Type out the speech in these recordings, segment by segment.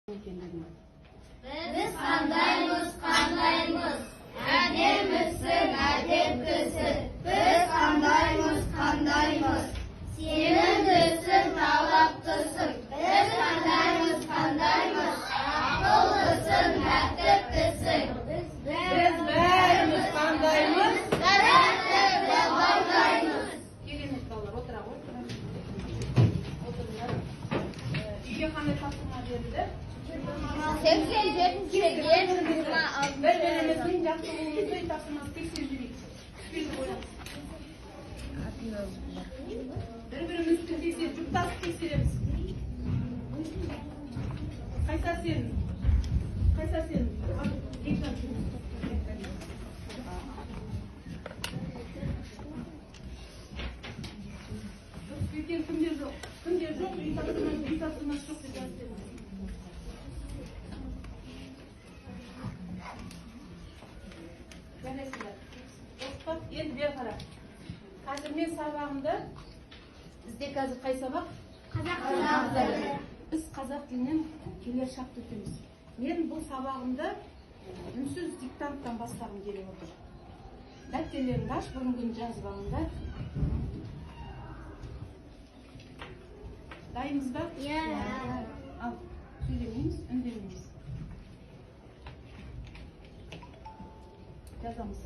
Biz qandaymiz, ademmisin, adepkisiz. Biz qandaymiz, senin do'sting tavlabdisin. Biz qandaymiz, aqllisin, tartibdisin. Biz barimiz qandaymiz, qandaymiz. Keliniz bolalar, o'tiramiz. O'tiringlar. Uyga qanday topshiriqlar berildi? 87 Bir-birimizning yaxshiligingizni topshirmas tekshirdik. Bir-birimizni tekshirib, juftasi tekshiramiz. Qaysi sen? Kimdir yo'q, uy topshirmas yo'q deb yozdim. Endi bir qarab. Hozir men sabog'imda bizda hozir qaysi saboq? Qozoq tili. Biz qozoq tilining kelishib o'tamiz. Men bu sabog'imda unsiz diktantdan boshlagim kelib o'tir. Daftarlarimni bash bugun yozib olinda. Daymizmi? Al. Söylemeyiz, önderimiz. Yazamız.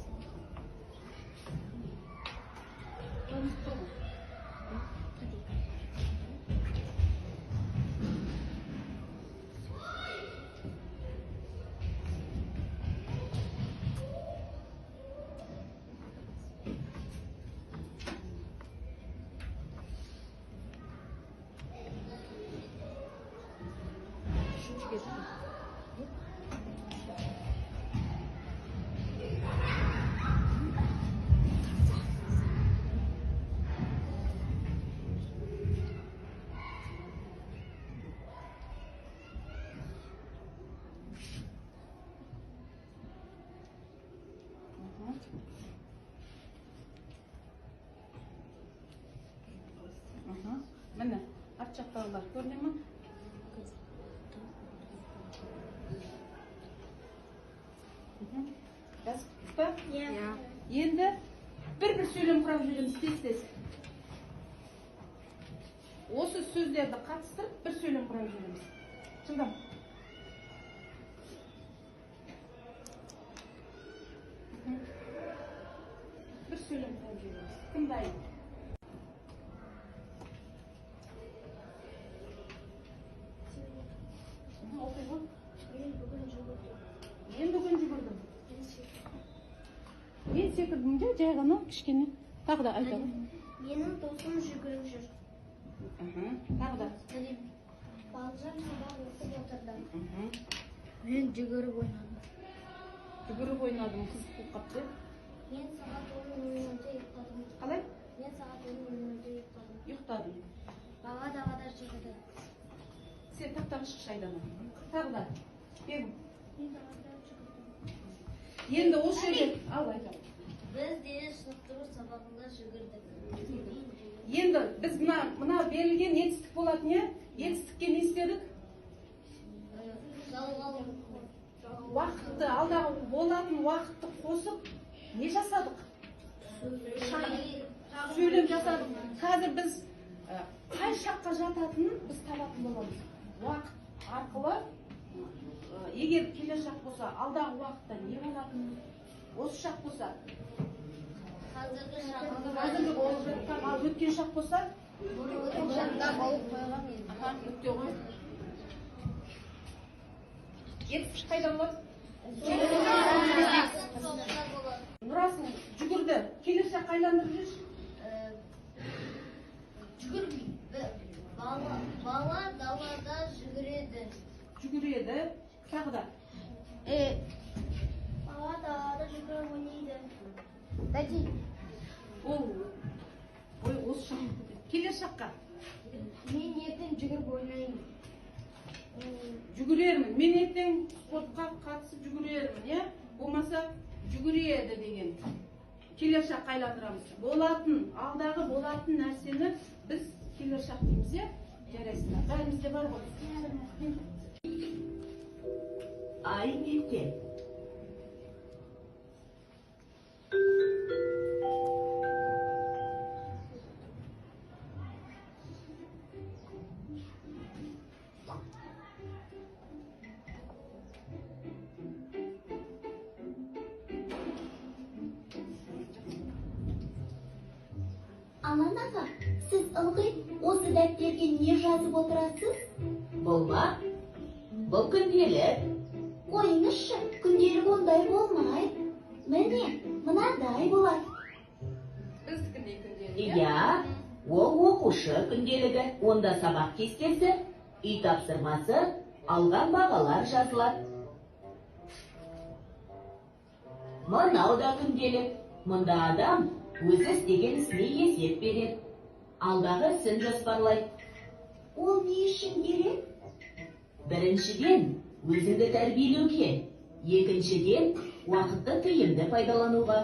Mana archaqlarlar ko'rdingmi? Tasdiqda? Endi bir so'zlam qurib yuramiz tez. O'sha so'zlarni qattiqtirib bir so'zlam qurib yuramiz. Tushundingmi? Bir so'zlam qurib yuramiz. Kimdaydi? Men bugun yugurdim. Men sekirdim-da, joyg'ini kichkina. Taqda aytaman. Mening do'stim yugurib yur. Taqda. Baljon sabaq o'qib o'tirdim. Men yugurib o'ynadim. Yugurib o'ynadim, qiziq bo'lib qopti. Men soat 10:00da yiqildim. Qalay? Men soat 10:00da yiqildim. Yiqildim. Baba davada chiqdi. Sen taqdan chiqishaydan. Taqda. Begim. Men davada chiqdim. Endi o'sha yerga al aytaman. Biz diniy shinqtiruv sabog'ida yugurdik. Endi biz mana berilgan yetishlik bo'ladi-ya. Yetishlikka ne istedik? Vaqtni alдағы bo'lатын vaqtni qo'sib ne jasadik? Söylem jasadik. Hozir biz qaysi yoqqa jatatini biz talab qilamiz. Vaqt orqali eğer kelajak bo'lsa, alдағы vaqtda ne bo'latini o'sha shaq bo'lsa, hozirgi bo'lib o'tgan o'tgan shaq bo'lsa, O'shanda olib qo'ygan edi. o'tdi qo'y. Yetib qayda bo'ladi? Nurasini yugurdi. Kelishga qaylandirib yurish. Bala davada yuguradi. Yuguradi. Taqda. Bala davada yugurib o'ynaydi. Dadi, Oy, o'sha kelishaqqa. men ertaga yugurib o'ynayman. Yugurerman. Men ertaga sportga qatnashib yugurerman, ya? Bo'lmasa yuguradi degan. Kelishaq qaylantiramiz. Bo'lатын, alдағы bo'lатын narsani biz kelishaq deymiz, ya? Jaraysiz. Qarimizda bor bo'l. ай мектеп. Анан аға, сіз ылғи осы дәптерге не жазып отырасыз? Болма, бұл күнделік. Қойыңызшы, күнделік ондай болмай. Міне, мынадай болады. Біздікіндей күнделік. Иә, ол оқушы күнделігі, онда сабақ кестесі, үй тапсырмасы, алған бағалар жазылады. Мынау да күнделік. Мұнда адам өзі істеген ісіне есеп береді. Алдағы ісін жоспарлайды. Ол не үшін керек? Біріншіден, өзіңді тәрбиелеуге. Екіншіден, уақытты тиімді пайдалануға.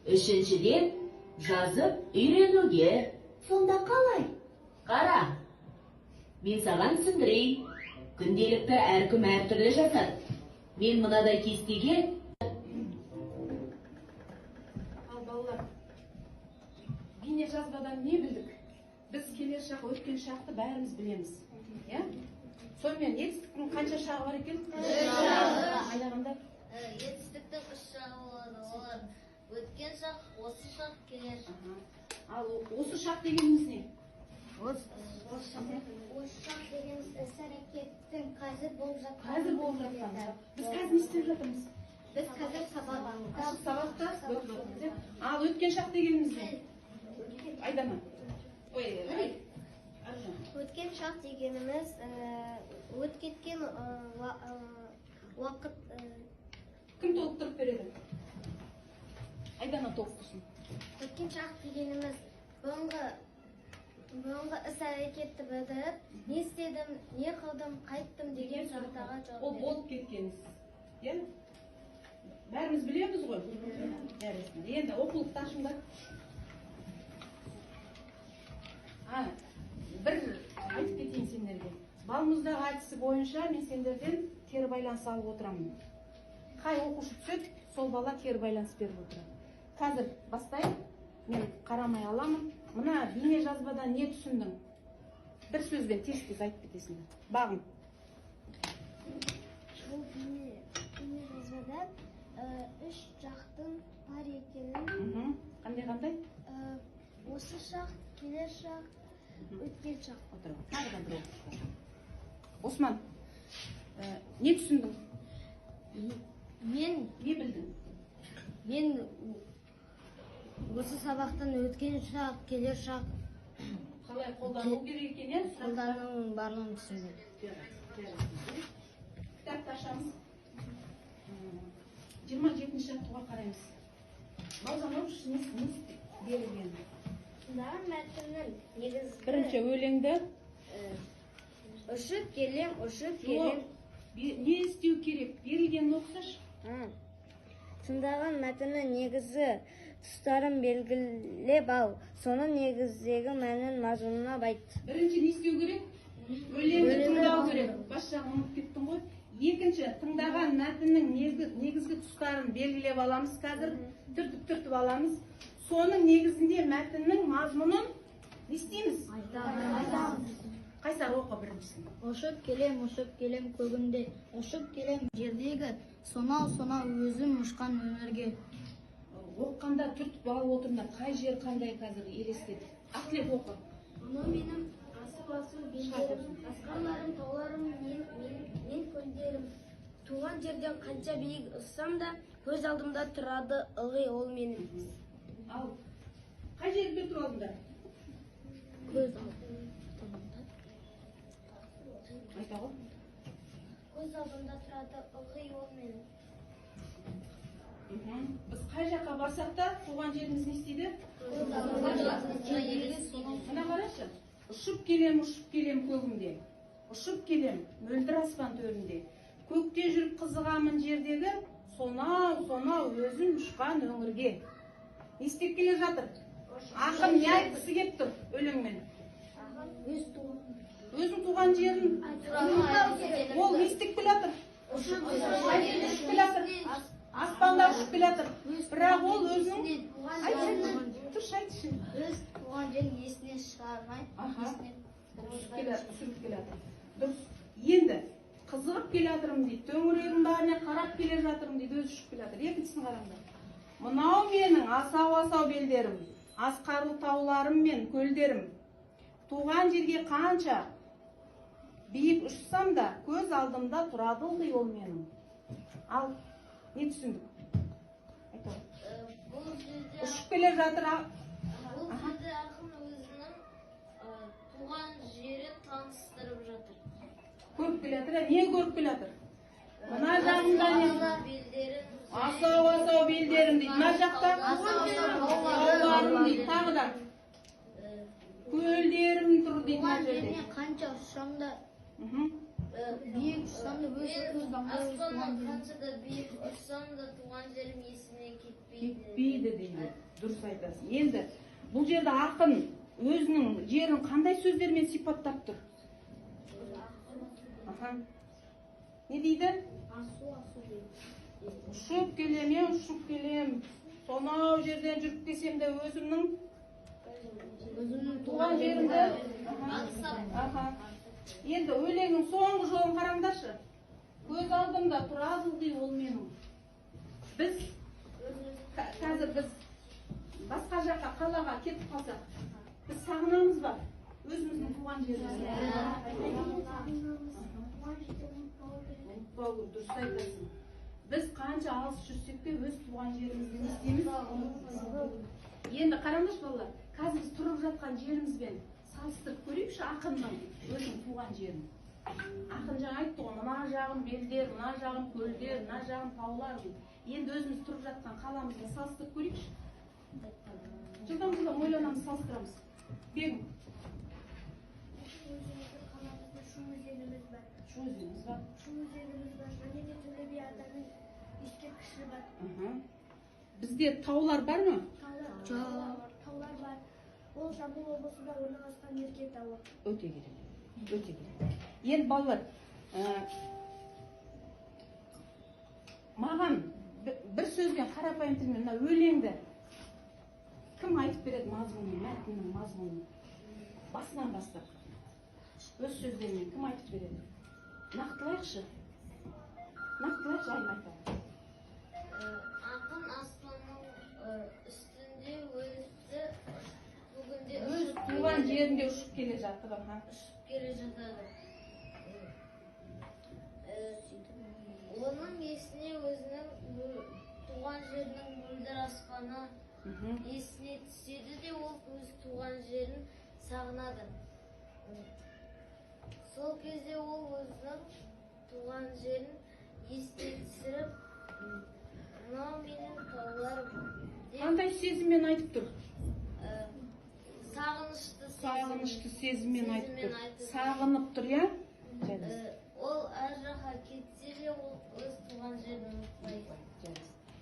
Үшіншіден, жазып үйренуге. Сонда қалай? Қара, мен саған түсіндірейін. Күнделікті әркім әртүрлі жасады. Мен мынадай кестеге Ал балалар, бейне жазбадан не білдік? Біз келер шақ, өткен шақты бәріміз білеміз. Иә? Сонымен етістіктің қанша шағы бар екен? Айдағанда? Етістіктің 3 жағы болады. Олар өткен шақ, осы шақ, келер шақ. Ал осы шақ дегеніміз не? Осы шақ дегеніміз іс-әрекеттің қазір болып жатқан. Қазір болып жатқан. Біз қазір не істеп жатырмыз? Біз қазір сабақта. Сабақта өтіп жатырмыз, иә? Ал өткен шақ дегеніміз не? Айдама. Ой, Аржан. Өткен шақ дегеніміз өтіп кеткен уақыт. Кім толықтырып береді? Айдана толықтырсын. Өткен шақ дегеніміз бұрынғы іс-әрекетті білдіріп, не істедім, не қылдым, қайттым деген сұрақтарға жауап Ол береді. болып кеткеніз. Иә? Бәріміз білеміз ғой? Бәріміз. Енді оқулықты ашыңдар. Бір айтып кетейін сендерге. Балмұздақ әдісі бойынша мен сендерден кері байланыс алып отырамын. Қай оқушы түседі, сол бала кері байланыс беріп отырады. Қазір бастайын, мен қарамай аламын. Мына бейне жазбадан не түсіндің? Бір сөзбен тез-тез айтып кетесіңдер. Бағым. Бұл бейне жазбада үш жақтың бар екенін, Қандай? осы шақ, келер шақ, өткен шақ. Отыр. Тағы да бір оқушы. Осман, не түсіндің? Мен Не білдің? осы сабақтан өткен шақ, келер шақ Қалай қолдану керек екен, иә? қолдануын барлығын түсіндім. Кітапты ашамыз. 27-ші жақтыға қараймыз. Бауыржан, оқышы не берілген? Сондағы мәтіннің негізгі Бірінші өлеңді ұшып келем, не істеу керек? Берілгенін оқысашы. Сондағы мәтіннің негізгі тұстарын белгілеп ал, соның негіздегі мәнін мазмұнына байт. Бірінші не істеу керек? Өлеңді тыңдау керек. Бас жағын ұмытып кеттің ғой. Екінші, тыңдаған мәтіннің негізгі тұстарын белгілеп аламыз қазір. Түртіп аламыз. Соның негізінде мәтіннің мазмұнын не істейміз? Айтамыз. Қайсар оқы біріншісін. Ұшып келем көгімде, ұшып келем жердегі, сонау өзім ұшқан өмірге. Оққанда түртіп алып отырыңдар. Қай жер қандай қазір елестеді? Ақлеп оқы. Мұны менің асып белдерім, асқарларым, тауларым, мен көлдерім. Туған жерден қанша биік ұссам да, көз алдымда тұрады ылғи ол менің. Ал, қай жерде тұр алдыңдар? Көз алдымда. Айта ғой. Көз алдымда тұрады ылғи ол менің. Біз қай жаққа барсақ та, туған жеріміз не істейді? Мына қарашы. Ұшып келем көгімде. Ұшып келем, мөлдір аспан төрінде. Көкте жүріп қызығамын жердегі, сонау өзім ұшқан өңірге. Не істеп келе жатыр? Ақын не айтқысы кеп тұр өлеңмен? Өзің туған жерін ол не істеп келе жатыр? Sürіп келатыр. Дұрыс. Енді қызығып келатырмын дейді. Төңірегім бәріне қарап келе жатырмын дейді. Өзі ұшып келатыр. Екіншісін қараңдар. Мынау менің асау белдерім, асқарлы тауларым мен көлдерім. Туған жерге қанша биік ұшсам да, көз алдымда тұрады ылғи ол менің. Ал не түсіндік? Бұл жерде Ұшып келе жатыр. ақын өзінің туған жерін таныстырып жатыр. Көріп келе жатыр. Не көріп келе жатыр? Мына жағында не? Асау белдерім дейді. Мына жақта тауларым дейді. Тағы да көлдерім тұр дейді. Туған жеріне қанша ұшсам да, биік ұшсам да, Аспаннан қанша да биік ұшсам да туған жерім есімнен кетпейді дейді. Дұрыс айтасың. Енді бұл жерде ақын өзінің жерін қандай сөздермен сипаттап тұр? Не дейді? Ұшып келем, ұшып келем. Сонау жерден жүріп келсем де өзімнің туған жерімді. Енді өлеңнің соңғы жолын қараңдаршы. Көз алдымда тұрады ылғи ол менің. Қазір біз басқа жаққа, қалаға кетіп қалсақ, біз сағынамыз ба? Өзіміздің туған жерімізді. Дұрыс айтасың. Біз қанша алыс жүрсек те өз туған жерімізді не істейміз? Енді қараңдаршы балалар, қазір біз тұрып жатқан жерімізбен салыстырып көрейікші ақынның өзінің туған жерін. Ақын жаңа айтты ғой, мына жағым белдер, мына жағым көлдер, мына жағым таулар дейді. Енді өзіміз тұрып жатқан қаламызды салыстырып көрейікші. Жылдан ойланамыз, салыстырамыз. Бегім. шу өзеніміз бар. Шу өзеніміз бар. Және де Төле би атаның ескерткіші бар. Бізде таулар бар ма? Таулар бар. Ол Жамбыл облысында орналасқан Мерке тауы. Өте керек. Өте керек. Енді балалар, маған бір сөзбен қарапайым тілмен мына өлеңді кім айтып береді мазмұнын, мәтіннің мазмұнын? Басынан бастап. Өз сөздерімен кім айтып береді? Нақтылайықшы. Нақтылайықшы, айтады. Ақын аспанның үстінде өзі бүгінде Өз туған жерінде ұшып келе жатыр. ұшып келе жатады. Оның есіне өзінің туған жерінің мөлдір аспаны есіне түседі де ол өз туған жерін сағынады. Сол кезде ол өзінің туған жерін есіне түсіріп, мынау менің тауларым деп Қандай сезіммен айтып тұр? сағынышты сезіммен айтып тұр. Сағынып тұр, я? Ол әр жаққа кетсе де ол өз туған жерін ұмытпайды.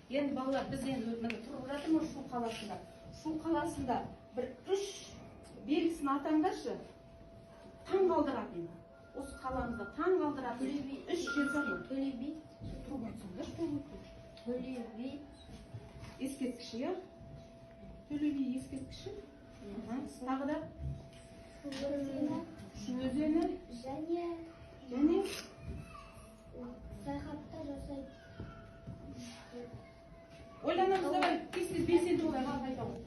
Енді балалар, біз енді тұрып жатырмыз Шу қаласында. Шу қаласында бір 3 белгісін атаңдаршы. Таң қалдыратын. Осы қаламызда таң қалдыратын 3 жер бар ма? Төле би. Тұрып айтсаңдаршы. Төле би. Ескерткіші, я? Төле би ескерткіші. Тағы да? Шу өзені. Және саяхатта жасайды. Ойланамыз, давай, тез белсенді болайық, айтамын.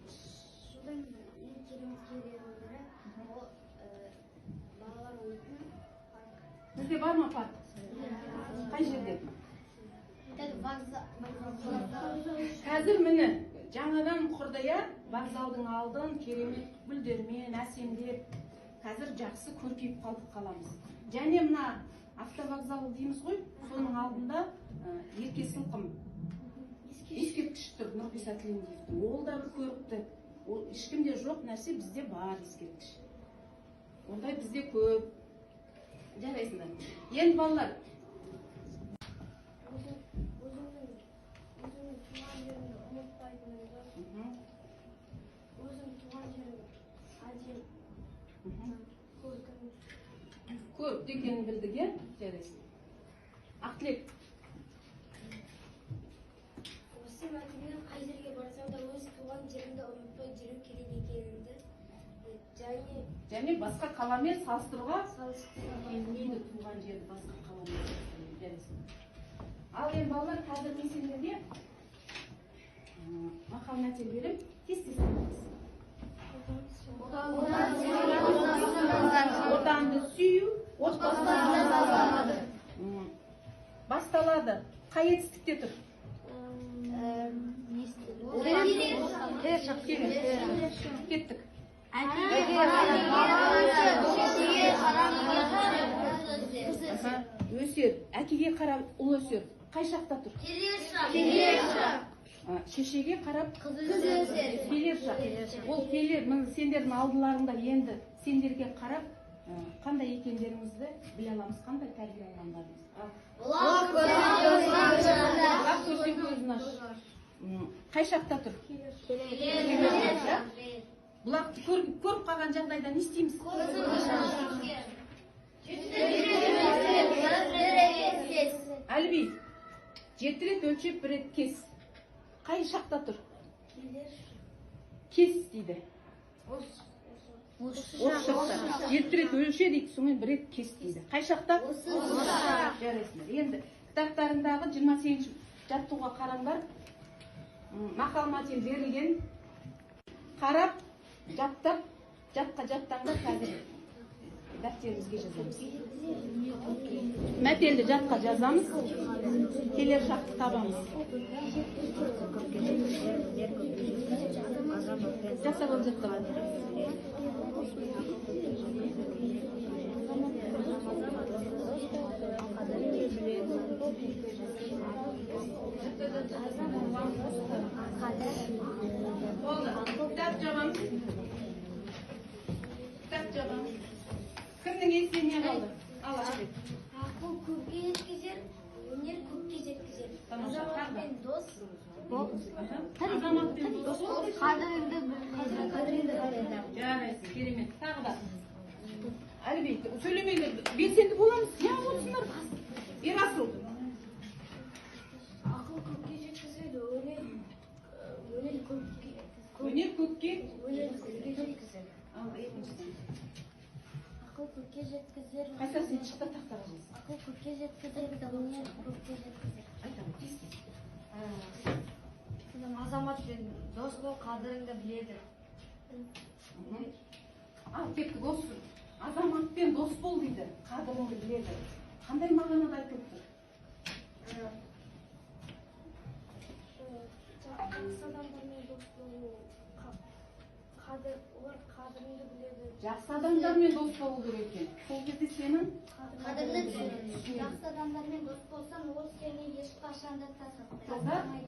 Шудан ең керемет жерлерінің бірі ол балалар ойнайтын парк. Бізде бар ма парк? Қай жерде? Қазір міне, жаңадан құрды, я? Вокзалдың алдын керемет гүлдермен әсемдеп, қазір жақсы көркейіп қалдық қаламыз. Және мына автовокзал дейміз ғой, соның алдында Ерке Сылқым ескерткіш тұр, Нұрғиса Тілендиевтің. Ол да бір көрікті. Ол ешкімде жоқ нәрсе, бізде бар ескерткіш. Ондай бізде көп. Жарайсыңдар. Енді балалар. Өзіңнің туған жеріңді ұмытпайтыныңды, өзің туған жерің әдем, көркің. Көп екенін білдік, е? Жарайсың. Ақтілек. Осы мәтіннен қай жерге барсаң да өз туған жеріңді ұмытпай жүру керек екеніңді және басқа қаламен салыстыруға келмейді. Туған жерді басқа қаламен салыстыруға. Ал енді балалар, қазір мен сендерге мақал мәтел беріп, тез-тез айтыңыз. Отанды сүю, отбасыны салады. Басталады. Қай етістікте тұр? Кеттік. Өсер. Әкеге қарап ұл өсер. Қай шақта тұр? Шешеге қарап қыз өсер. Келер шақ. Ол келер. Сендердің алдыларыңда енді сендерге қарап қандай екендеріңізді біле аламыз, қандай тәрбие алғандарыңыз. Бұлақ көрсең көзін аш. Қай шақта тұр? Бұлақты көріп қалған жағдайда не істейміз? Әлби, 7 рет өлшеп 1 рет кес. Қай шақта тұр? Кес дейді. Осы шақта. 7 рет өлше дейді, соңын 1 рет кес дейді. Қай шақта? Жарайсыңдар. Енді кітаптарындағы 28 жаттығуға қараңдар. Мақал мәтел берілген. Қарап, жаттап, жатқа жаттаңдар, қазір дәптерімізге жазамыз. Мәтелді жатқа жазамыз, келер шақты табамыз. Жасап ол жаттап. Кітап жабамыз. Кітап жабамыз. Кімнің есіне не қалды? Ал, Ахмет. Ақыл көпке жеткізер, өнер көпке жеткізер. Азаматпен дос. Азаматпен дос бол. Қадіріңді біледі. Жарайсың, керемет. Тағы да. Әлбей, сөйлемейлер. Белсенді боламыз. Я болсындар. Ерасыл. Ақыл көпке жеткізеді, өнер көпке. Өнер көпке. Өнер көпке жеткізер. Ал, екіншісін. Ақыл көпке жеткізер. Қайсасын шықта тақтаға жаз. Ақыл көпке жеткізер, өнер көпке жеткізер. Айтамын, тез. Азаматпен дос бол, қадіріңді біледі. Ал, кеттік осы. Азаматпен дос бол дейді, қадіріңді біледі. Қандай мағынада айтып тұр? Жақсы адамдармен дос болу, олар қадіріңді біледі. Жақсы адамдармен дос болу керек екен. Сол кезде сенің Қадірлі түсінеді. Жақсы адамдармен дос болсаң, ол сені ешқашан да тастамайды.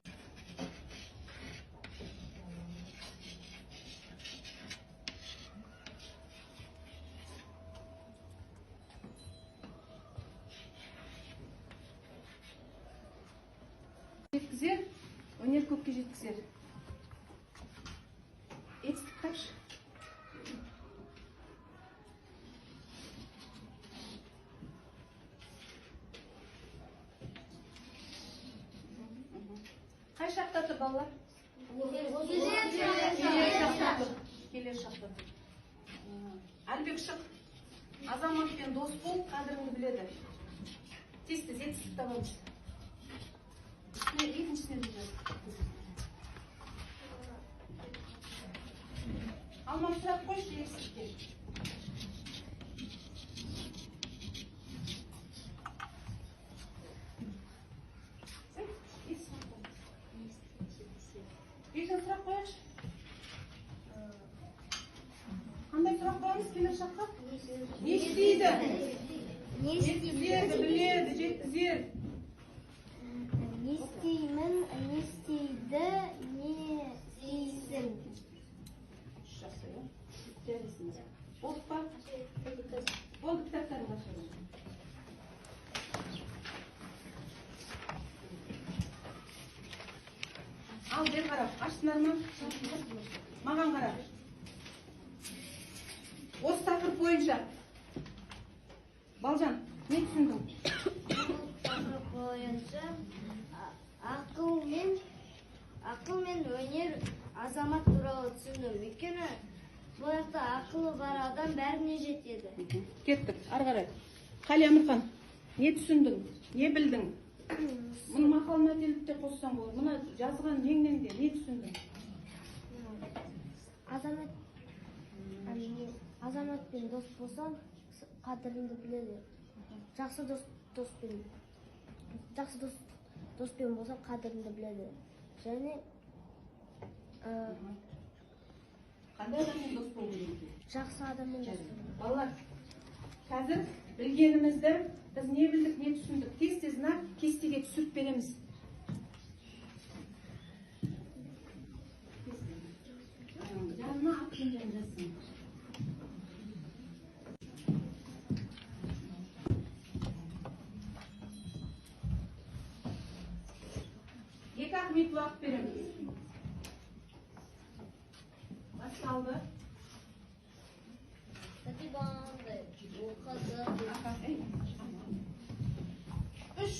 жеткізер, өнер көпке жеткізер. Етістік тапшы. Қай шақта тұр балалар? Келер шақта тұр. Әлбек шық. Азаматпен дос бол, қадіріңді біледі. Тез-тез етістік табамыз. Екіншісіне де жаз. Алмам сұрақ қойшы етістікке. Екінші сұрақ қойшы. Қандай сұрақ қойыңыз келер шаққа? Не істейді? Жеткізеді, біледі, жеткізеді. Не істеймін, не істейді, не істейсің. Жақсы, иә? Жарайсыңыз. Болды па? Болды, кітаптарын ашыңыз. Ал, бер қарап, ашсындар ма? Маған қарап. Осы тақырып бойынша. Балжан, не түсіндің? Тақырып бойынша ақыл мен өнер азамат туралы түсіндім. Өйткені Бұл жақта ақылы бар адам бәріне жетеді. Кеттік, ары қарай. Қали Әмірхан, не түсіндің, не білдің? Мұны мақал мәтелдікте қоссаң болады. Мұны жазған жеңнен де не түсіндің? Азаматпен дос болсаң, қадіріңді біледі. Жақсы доспен болсаң, қадіріңді біледі. Және Қандай адаммен дос болу керек? жақсы адаммен дос болу. Балалар, қазір білгенімізді біз не білдік, не түсіндік? Тез знак кестеге түсіріп береміз. Жанына атпен жазсын. Екі-ақ минут уақыт береміз. Басталды. Сатибанды оқыды. Үш.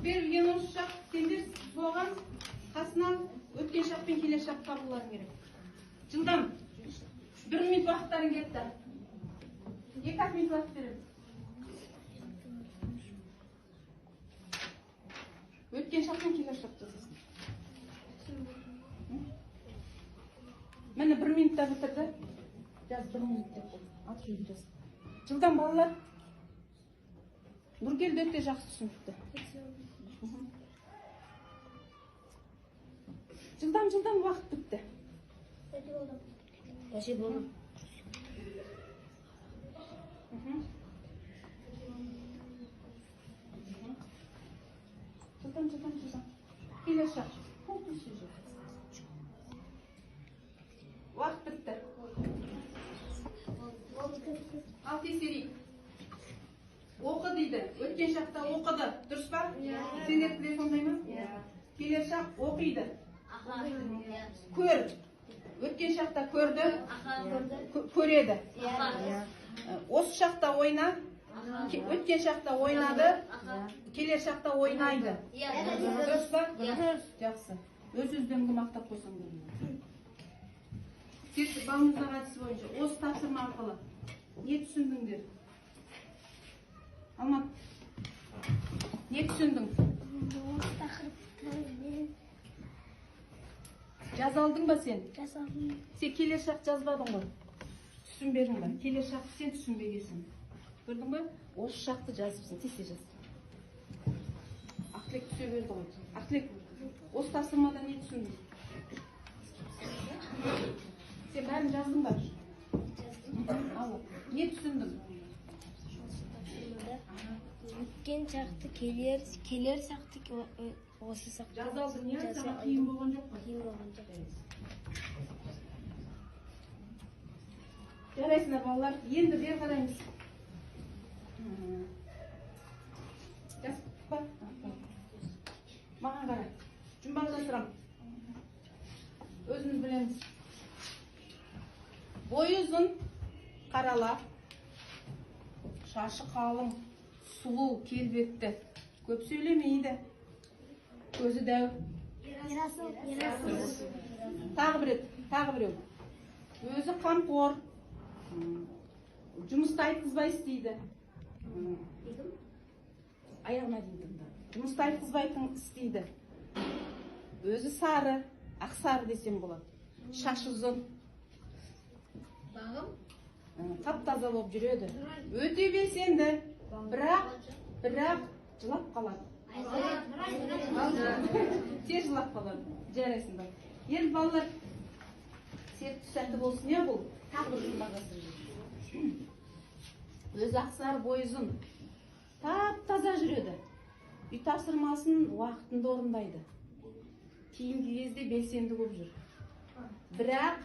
Берілген осы шақ, сендер соған қасынан өткен шақ пен келер шақ табуларың керек. Жылдам. 1 минут уақыттарың кетті. 2-ақ минут уақыт береміз. Өткен шақ пен келер шақ жазасың. Мені 1 минутта бітірді. Жаз 1 минут деп қой. Ат-жөнді жаз. Жылдам балалар. Нұргелді өте жақсы түсініпті. Жылдам уақыт бітті. Қаши болу. Жылдам. Келер шақ. Уақыт бітті. Ал тексерейік. Оқы дейді. Өткен шақта оқыды. Дұрыс па? Сендер де сондай ма? Келер шақ оқиды. Көр. Өткен шақта көрді. Көреді. Осы шақта ойна. Өткен шақта ойнады. Келер шақта ойнайды. Дұрыс па? Жақсы. Өз-өздеріңді мақтап қойсаң болады. Сіз балыңызға қатысы бойынша осы тапсырма арқылы не түсіндіңдер? Алмат, не түсіндің? Жаза алдың ба сен? Жазалдым. Сен келер шақ жазбадың ғой? Түсінбедің ба? Келер шақты сен түсінбегесің. Көрдің ба? Осы шақты жазыпсың, тез жаз. Ақтілек түсе берді ғой. Ақтілек, осы тапсырмада не түсіндің? Сен бәрін жаздың ба? Ал, не түсіндің? Өткен шақты келер шақты осы шақты. Жазалды не саған қиын болған жоқ па? Қиын болған жоқ. Жарайсыңдар балалар, енді бер қараймыз. Жазып ба? Маған қарай. Жұмбақ жасырам. Өзіміз білеміз. Бойы ұзын, қарала. Шашы қалың, сұлу, келбетті. Көп сөйлемейді. Көзі дәу. Тағы біреу. Өзі қамқор. Жұмысты айтқызбай істейді. Аяғына дейін тыңда. Жұмысты айтқызбай істейді. Өзі сары, ақсары десем болады. Шашы ұзын. Тап-таза болып жүреді. Өте белсенді. Бірақ жылап қалады. Тез жылап қалады. Жарайсыңдар. Енді балалар, серті сәтті болсын я бұл. Тағы бір жұмбақ жасырып. Өзі ақсары, бойы ұзын. Тап-таза жүреді. Үй тапсырмасын уақытында орындайды. Кейінгі кезде белсенді болып жүр. Бірақ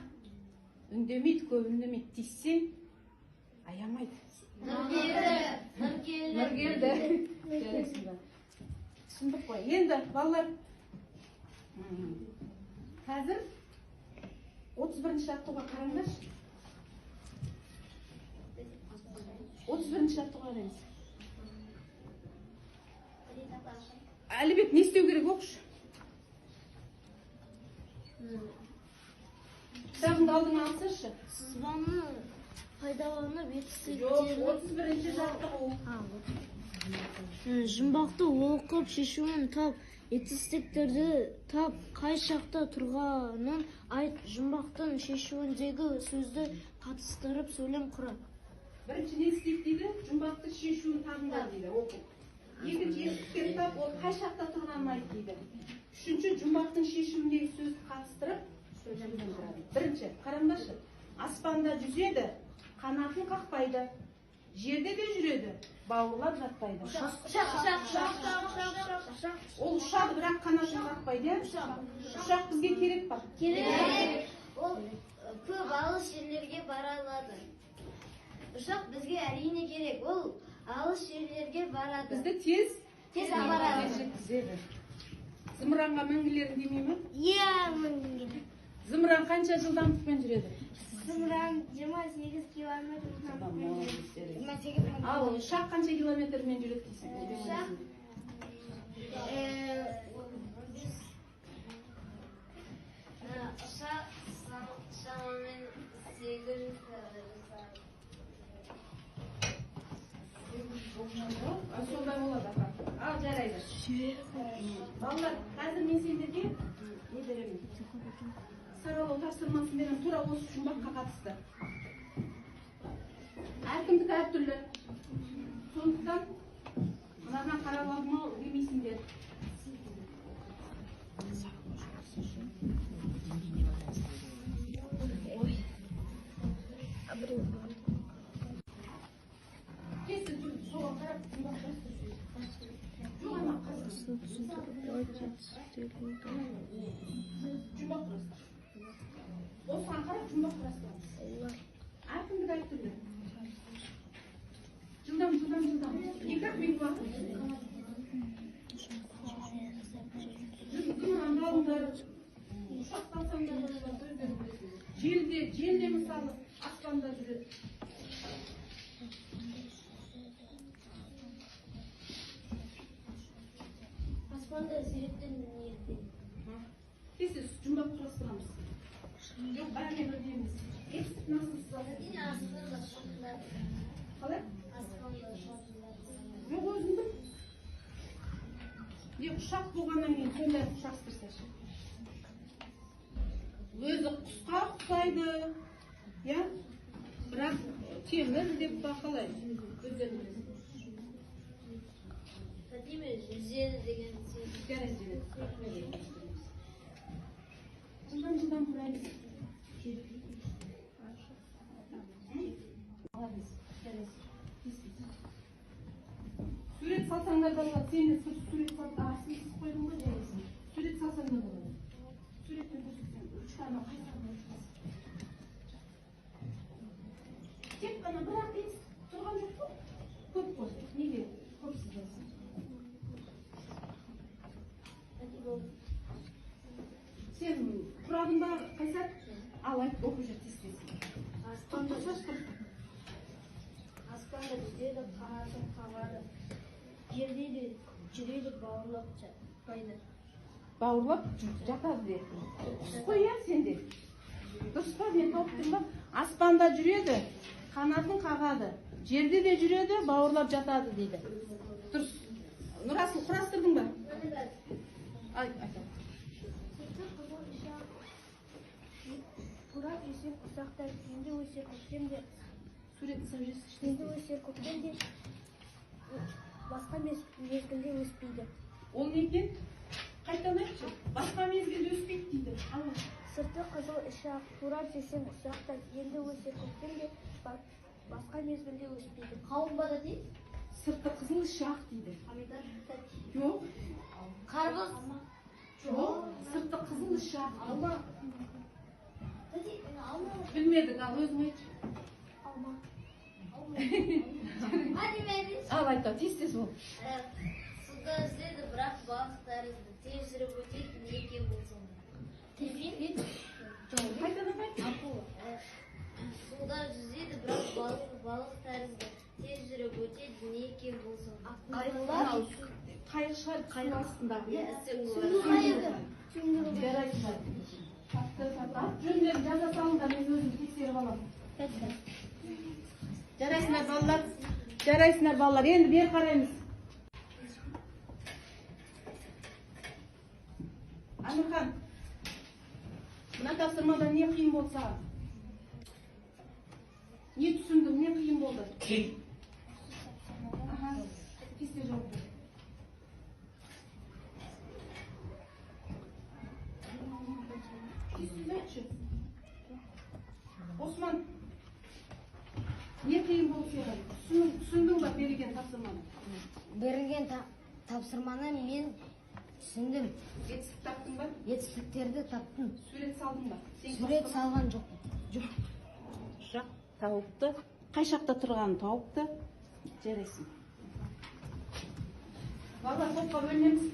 үндемейді, көп үндемейді. Тиіссе, аямайды. Нұргелді. Жарайсыңдар. Түсіндік қой. Енді, балалар, қазір 31-ші жаттығуға қараңдаршы. 31-ші жаттығуға қараймыз. Әлібек, не істеу керек оқыш? Кітабыңды алдыңа алсайшы. Сызбаны пайдаланып Жоқ, етістіктерін 31-ші жаттығу. жұмбақты оқып шешуін тап, етістіктерді тап, қай шақта тұрғанын айт, жұмбақтың шешуіндегі сөзді қатыстырып сөйлем құра. Бірінші не істейді дейді? Жұмбақты шешуін табыңдар дейді, оқу. Екінші етістіктерді тап, ол қай шақта тұрғанын айт дейді. Үшінші, жұмбақтың шешуіндегі сөзді қатыстырып сөйлем құра дейді. Бірінші, қараңдаршы. Аспанда жүзеді, қанатын қақпайды. Жерде де жүреді, бауырлап жатпайды. Ол ұшақ, бірақ қанатын қақпайды. Ұшақ бізге керек па? Керек. Ол көп алыс жерлерге бара алады. Ұшақ бізге әрине керек. Ол алыс жерлерге барады. Бізді тез апарады. жеткізеді. Зымыранға мінгілерін демей ме? Иә, мінген. Зымыран қанша жылдамдықпен жүреді? Зымыран 28 километр. Ал ұшақ қанша километрмен жүреді дейсің? Ұшақ шамамен 8 Солай болады апа. Ал жарайды. Балалар, қазір мен сендерге не беремін? Саралау тапсырмасын беремін, тура осы жұмбаққа қатысты. Әркімдікі әртүрлі. Сондықтан мынаған қарап алмау демейсіңдер. Осыған қарап жұмбақ құрастырамыз. Әркімдікі әртүрлі. Жылдам. Екі-ақ минут уақыт. Зымыран алыңдар. Ұшақ алсаңдар. Желде мысалы аспанда жүреді. аспанда жүретін дүниеде. Тез жұмбақ құрастырамыз. Жоқ, бәріне бірдей емес. Естіп насыз Әрине аспанда шатылады. қалай? Аспанда шатылады. Жоқ, өзіңдің. Ұшақ болғаннан кейін сондай ұшастырсашы. Өзі құсқа ұқсайды, бірақ темір деп бақылай. Владимир жүзеді деген сөз. Жылдам құраймыз. Сурет салсаңдар да болады. Сен де сурет салсаңдар, сіз қойдың ғой дейсің. Сурет салсаңдар да болады. Суретпен көрсетсең, ұшқаны қайсаңдар ұшқасы. Тек қана бірақ тұрған жоқ қой. Көп қой. Неге? Көпсіз сен құрадың ба қайсар? Ал айт, оқып жүр тез-тез. Аспанда жүзеді, қанатын қағады. Жерде де жүреді, бауырлап жатпайды. Бауырлап жатады де. Дұрыс қой сенде. Дұрыс па, мен тауыптым ба? Аспанда жүреді, қанатын қағады. Жерде де жүреді, бауырлап жатады дейді. Дұрыс. Нұрасыл, құрастырдың ба? Айтам. Құрап жесем ұсақтар, енді өсер көктемде, Суретті сап жесін. енді өсер көктемде, басқа мезгілде өспейді. Ол не екен? Қайтан айтшы. Басқа мезгілде өспейді дейді. Сырты қызыл іші ақ, құрап жесем ұсақтар, енді өсер көктемде, басқа мезгілде өспейді. Қауын ба да дейді? Сырты қызыл іші ақ дейді. Помидор? Жоқ. Қарбыз? Жоқ. Сырты қызыл іші ақ. Алма? Білмедік, ал өзің айтшы. Алма. Hadi veririz. Ал айтам, тез-тез бол. Suda yüzеді, бірақ балық тәрізді. Тез жүріп өтеді, не екен болсын. Дельфин? Қайтадан айт. Суда жүзеді, бірақ балық тәрізді. Тез жүріп өтеді, не екен болсын. Қайық шығар, қайық астында. Сүңгі қайығы. Жарайды. Жөнлерін жаза салыңдар, мен өзім тексеріп аламын. Жарайсыңдар балалар. Жарайсыңдар балалар. Енді бері қараймыз. Амирхан, мына тапсырмада не қиын болды саған? Не түсіндің, не қиын болды? Аха, кесте жауап бер. Осман, не қиын болды саған? Түсіндің ба берген тапсырманы? Берілген тапсырманы мен түсіндім. Жетістік таптың ба? Жетістіктерді таптым. Сурет салдың ба? Сурет салған жоқ. Жақ тауыпты. Қай жақта тұрғанын тауыпты. Жарайсың. Балалар топқа бөлінеміз.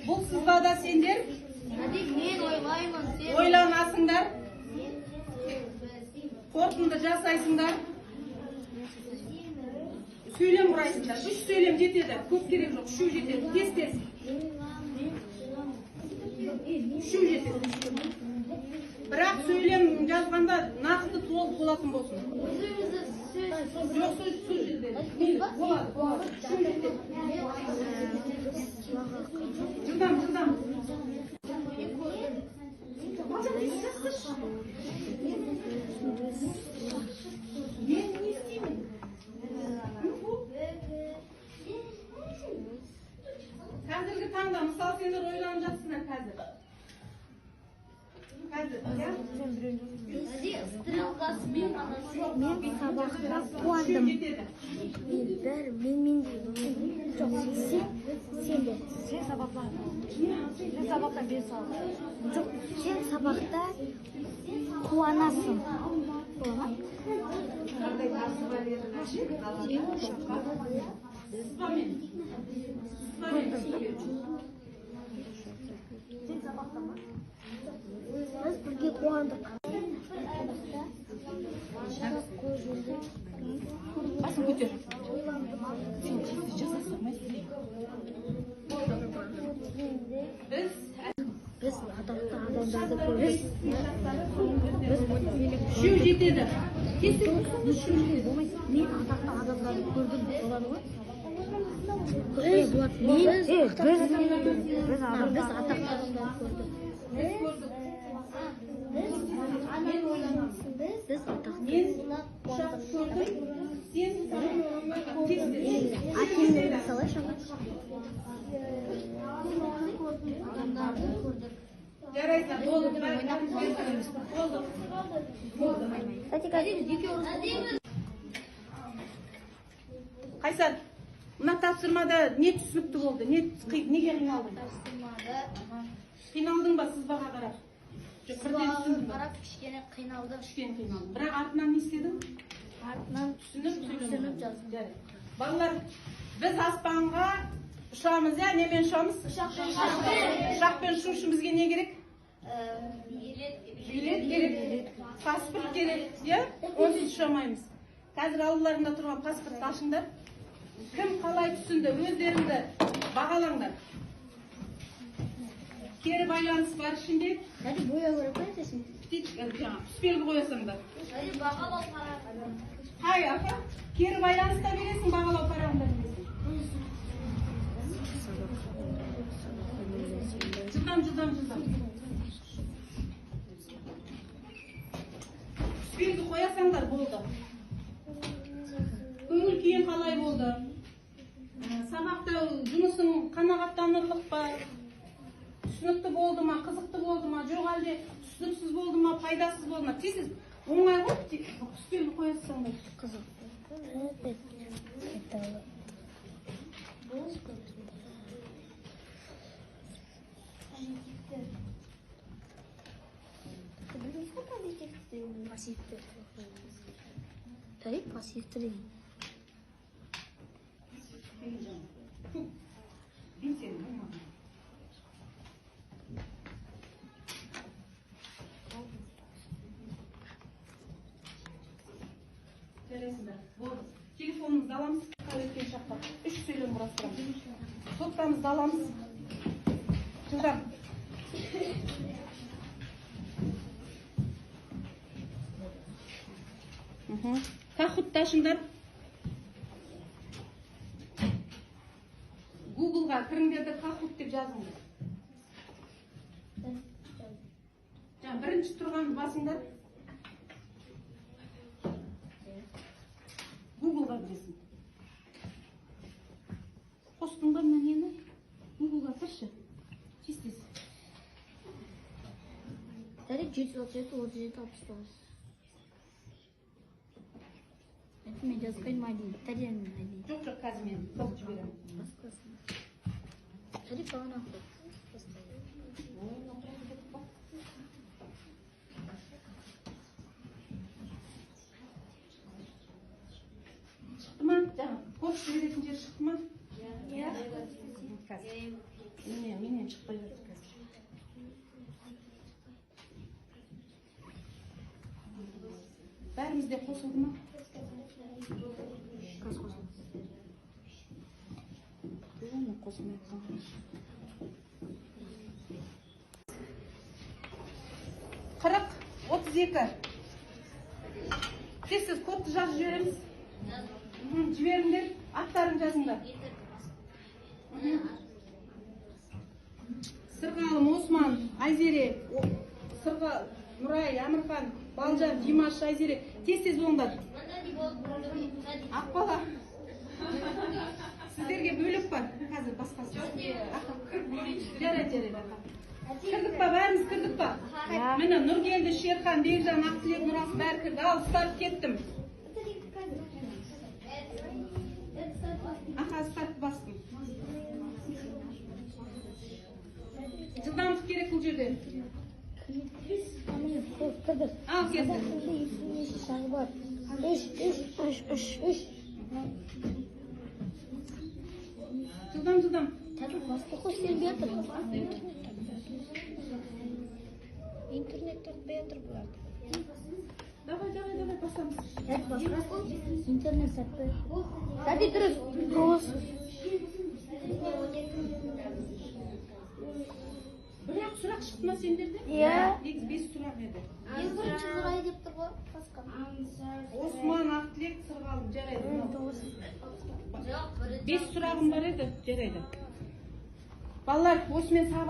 Бұл сызбада сендер Мен ойлаймын, сен ойланасыңдар, қорытынды жасайсыңдар, сөйлем құрайсыңдар. 3 сөйлем жетеді, көп керек жоқ, 3 жетеді, тез-тез. 3 жетеді. Бірақ сөйлем жазғанда нақты толық болатын болсын. Жоқ, сөз жетеді. Болады. 3 жетеді. Жылдам. Ben ne isteyeyim? Қазіргі таңда, мысалы сендер ойланып жатсыңдар қазір. Я? Мен сабақта қуандым. Мен жоқ, сен сабақта бес алдың. Жоқ, сен сабақта қуанасың. Biz birga quvondik. Басын көтер. Biz атақты адамдарды көрдік. Үшеу жетеді. Мен атақты адамдарды көрдім. Болады ма? Biz атақты адамдарды көрдік. Biz атақты. Мен ұшақ көрдім. Сен Атеңді салайшы. Адамдарды көрдік. жарайсың, болды. Қайсар, мына тапсырмада не түсінікті болды? Неге қиналдың? Қиналдың ба сызбаға қарап? қарап кішкене қиналдым. Бірақ артынан не істедің? Артынан Түсініп жаздым. Балалар, біз аспанға ұшамыз, немен ұшамыз? Ұшақпен ұшу үшін бізге не керек? Билет керек, паспорт керек, онсыз ұшамаймыз. Қазір алдыларында тұрған паспортты ашыңдар. Кім қалай түсінді, өздеріңді бағалаңдар. Кері байланыс бар ішінде. Hadi boya göre koyarsın. Түспелгі қоясыңдар. Hadi бағалау қарап. Хай, ақа, кері байланыста бересің, бағалау парағында бересің. Жылдам. Түспелгі қоясаңдар болды. Көңіл күйің қалай болды? Сабақта жұмысың қанағаттанарлық па? Түсінікті болды ма, қызықты болды ма, жоқ әлде түсініксіз болды ма, пайдасыз болды ма? Тез оңай ғой, түспелгі қоясыңдар. Kızım. Pasiftir. Телефонымызды аламыз, өткен шақта 3 сөйлем құрастырамыз. Соттамызды аламыз, жылдам. Кахутташыңдар. Google'ға кіріңдер де Kahoot деп жазыңдар. Бірінші тұрған басыңдар. Google'ға кіресің. Қостың ба мына нені? Google'ға кірші. Тез-тез. Тарих 737-37-69. Это мен жазып қоймайды. Тарихын найди. Жоқ, қазір мен тоқ жіберемін. Тарих бағана қойды. Шықты ма? Код жіберетін жер шықты ма? Иә. Қазір. Менен шықпай жатыр қазір. Бәрімізде қосылды ма? Қосылмай қалған. 40-32. Сіз кодты жазып жібереміз. Жіберіңдер, аттарын жазыңдар. Сырғалым, Осман, Айзере, Нұрай, Амырхан, Балжан, Димаш, Айзере. Тез-тез болыңдар. Ақбала. Сіздерге бөліп бар. Қазір басқасы. Жарайды. Кірдік па, бәріміз кірдік па? Мені Нұргелді, Шерхан, Бекжан, Ақтілек, Нұрас бәрі кірді. Ал, старт кеттім. Старт бастым. Жылдамдық керек бұл жерде. Ал, келді. Жылдам. Интернет тартпай жатыр бұлар. Давай, басамыз. Интернет сатпай. Тadi terus. Бірақ сұрақ шықты ма сендерде? Иә. 5 сұрақ еді. Ең бірінші сұрай деп тұр ғой, басқа. Осман, Ақтілек, Сырғалым, жарайды. 5 сұрағым бар еді, жарайды. Балалар, осымен сабақ